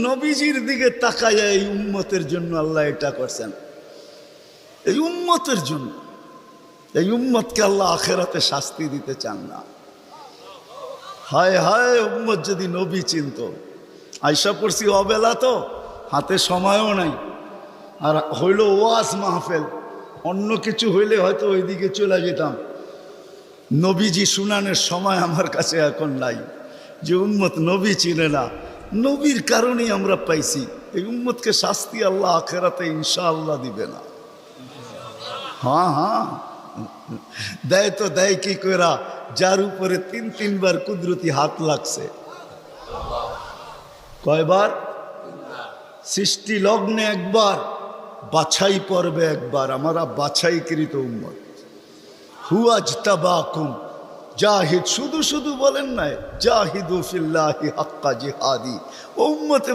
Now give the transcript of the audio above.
নবীজির দিকে তাকাইয়া এই উম্মতের জন্য আল্লাহ এটা করছেন, এই উম্মতের জন্য। এই উম্মতকে আল্লাহ আখেরাতে শাস্তি দিতে চান না। হায় হায়, উম্মত যদি নবী চিনত। আয়সা পড়ছি অবেলা, তো হাতে সময়ও নাই, আর হইল ওয়াজ মাহফিল, অন্য কিছু হইলে হয়তো ওইদিকে চলে যেতাম। নবীজি শুনানের সময় আমার কাছে এখন নাই। যে উম্মত নবী চিনে না, নবীর কারণেই আমরা পাইছি। এই উম্মতকে শাস্তি আল্লাহ আখেরাতে ইনশাআল্লাহ দিবে না। হ্যাঁ হ্যাঁ, দেয় তো দেয় কি কইরা, যার উপরে 3-3 বার কুদরতি হাত লাগছে। কয়বার? সৃষ্টি লগ্নে একবার, বাছাই পর্বে একবার। আমরা বাছাইকৃত উম্মত। হুয়াজতাবাকুম জাহিদ, শুধু শুধু বলেন নাই, জাহিদু ফিল্লাহি হাক্কা জিহাদি। ও উম্মতে